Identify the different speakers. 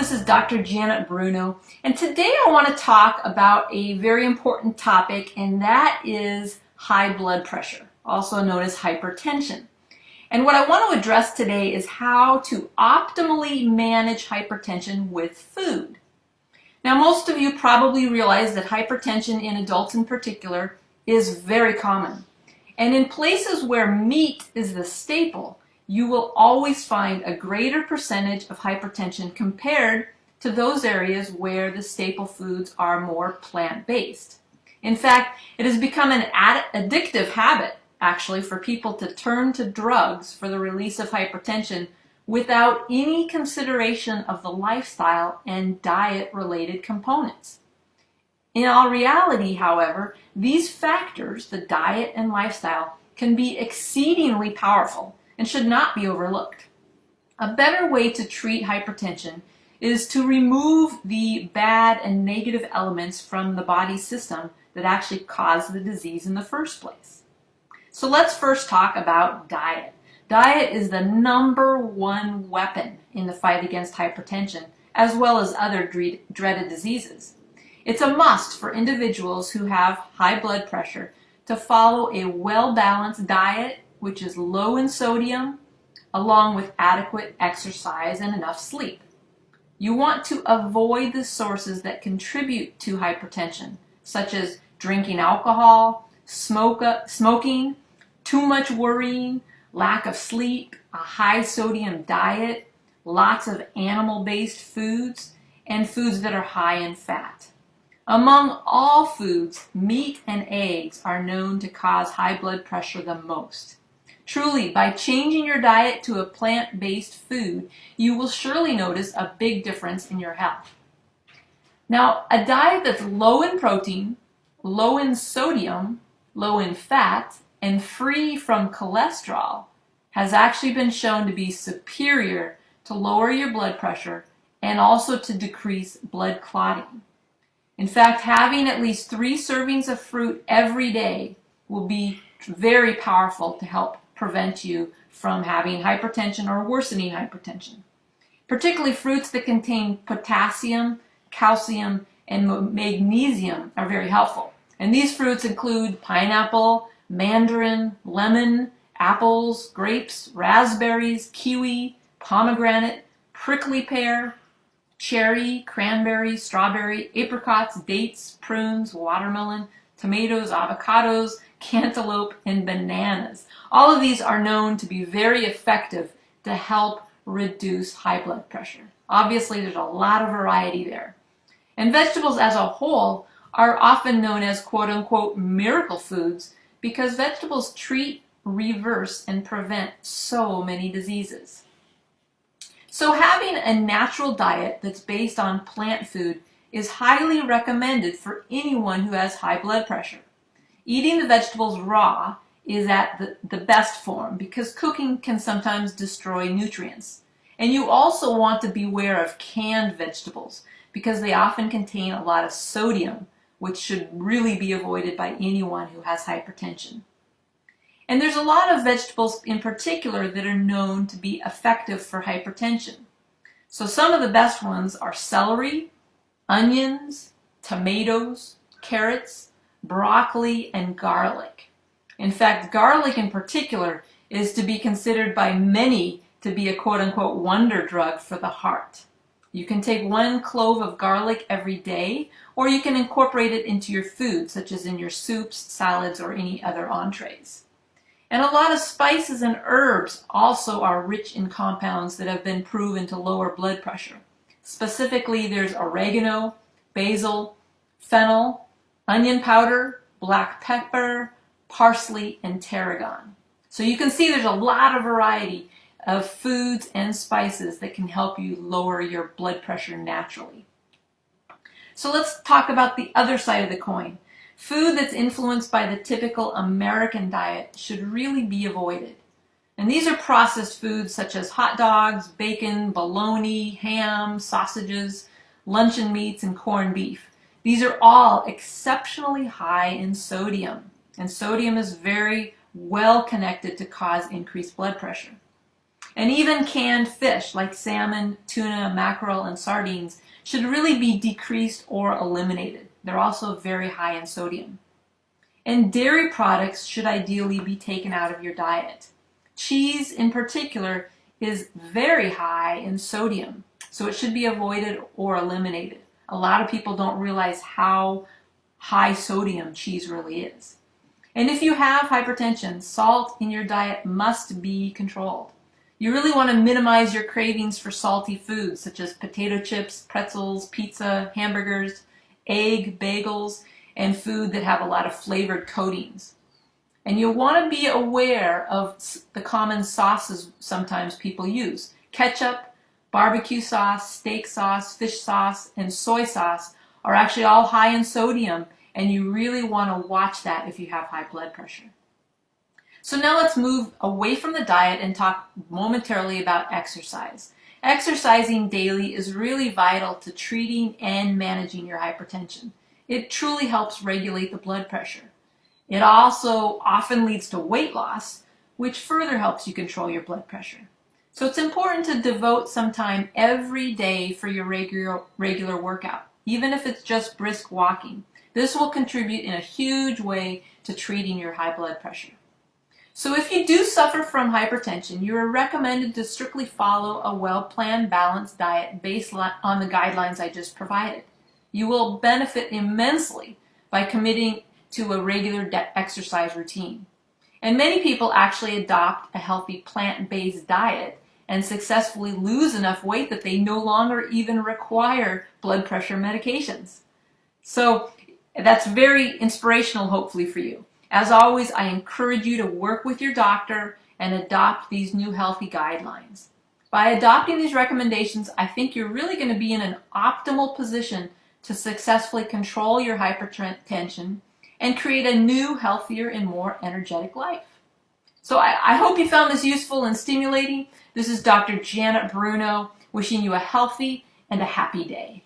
Speaker 1: this is Dr. Janet Bruno, and today I want to talk about a very important topic, and that is high blood pressure, also known as hypertension. And what I want to address today is how to optimally manage hypertension with food. Now, most of you probably realize that hypertension in adults in particular is very common. And in places where meat is the staple, you will always find a greater percentage of hypertension compared to those areas where the staple foods are more plant-based. In fact, it has become an addictive habit, actually, for people to turn to drugs for the release of hypertension without any consideration of the lifestyle and diet-related components. In all reality, however, these factors, the diet and lifestyle, can be exceedingly powerful and should not be overlooked. A better way to treat hypertension is to remove the bad and negative elements from the body system that actually cause the disease in the first place. So let's first talk about diet. Diet is the #1 weapon in the fight against hypertension, as well as other dreaded diseases. It's a must for individuals who have high blood pressure to follow a well-balanced diet which is low in sodium, along with adequate exercise and enough sleep. You want to avoid the sources that contribute to hypertension, such as drinking alcohol, smoking, too much worrying, lack of sleep, a high sodium diet, lots of animal-based foods, and foods that are high in fat. Among all foods, meat and eggs are known to cause high blood pressure the most. Truly, by changing your diet to a plant-based food, you will surely notice a big difference in your health. Now, a diet that's low in protein, low in sodium, low in fat, and free from cholesterol has actually been shown to be superior to lower your blood pressure and also to decrease blood clotting. In fact, having at least 3 servings of fruit every day will be very powerful to help prevent you from having hypertension or worsening hypertension. Particularly fruits that contain potassium, calcium, and magnesium are very helpful. And these fruits include pineapple, mandarin, lemon, apples, grapes, raspberries, kiwi, pomegranate, prickly pear, cherry, cranberry, strawberry, apricots, dates, prunes, watermelon, tomatoes, avocados, cantaloupe, and bananas. All of these are known to be very effective to help reduce high blood pressure. Obviously, there's a lot of variety there. And vegetables as a whole are often known as quote-unquote miracle foods because vegetables treat, reverse, and prevent so many diseases. So having a natural diet that's based on plant food is highly recommended for anyone who has high blood pressure. Eating the vegetables raw is at the best form because cooking can sometimes destroy nutrients. And you also want to beware of canned vegetables because they often contain a lot of sodium, which should really be avoided by anyone who has hypertension. And there's a lot of vegetables in particular that are known to be effective for hypertension. So some of the best ones are celery, onions, tomatoes, carrots, broccoli, and garlic. In fact, garlic in particular is to be considered by many to be a quote-unquote wonder drug for the heart. You can take 1 clove of garlic every day, or you can incorporate it into your food, such as in your soups, salads, or any other entrees. And a lot of spices and herbs also are rich in compounds that have been proven to lower blood pressure. Specifically, there's oregano, basil, fennel, onion powder, black pepper, parsley, and tarragon. So you can see there's a lot of variety of foods and spices that can help you lower your blood pressure naturally. So let's talk about the other side of the coin. Food that's influenced by the typical American diet should really be avoided. And these are processed foods such as hot dogs, bacon, bologna, ham, sausages, luncheon meats, and corned beef. These are all exceptionally high in sodium, and sodium is very well connected to cause increased blood pressure. And even canned fish like salmon, tuna, mackerel, and sardines should really be decreased or eliminated. They're also very high in sodium. And dairy products should ideally be taken out of your diet. Cheese in particular is very high in sodium, so it should be avoided or eliminated. A lot of people don't realize how high sodium cheese really is. And if you have hypertension, salt in your diet must be controlled. You really want to minimize your cravings for salty foods such as potato chips, pretzels, pizza, hamburgers, egg, bagels, and food that have a lot of flavored coatings. And you'll want to be aware of the common sauces sometimes people use. Ketchup, barbecue sauce, steak sauce, fish sauce, and soy sauce are actually all high in sodium, and you really want to watch that if you have high blood pressure. So now let's move away from the diet and talk momentarily about exercise. Exercising daily is really vital to treating and managing your hypertension. It truly helps regulate the blood pressure. It also often leads to weight loss, which further helps you control your blood pressure. So it's important to devote some time every day for your regular workout, even if it's just brisk walking. This will contribute in a huge way to treating your high blood pressure. So if you do suffer from hypertension, you are recommended to strictly follow a well-planned, balanced diet based on the guidelines I just provided. You will benefit immensely by committing to a regular exercise routine. And many people actually adopt a healthy plant-based diet and successfully lose enough weight that they no longer even require blood pressure medications. So that's very inspirational, hopefully, for you. As always, I encourage you to work with your doctor and adopt these new healthy guidelines. By adopting these recommendations, I think you're really going to be in an optimal position to successfully control your hypertension and create a new, healthier, and more energetic life. So I hope you found this useful and stimulating. This is Dr. Janet Bruno wishing you a healthy and a happy day.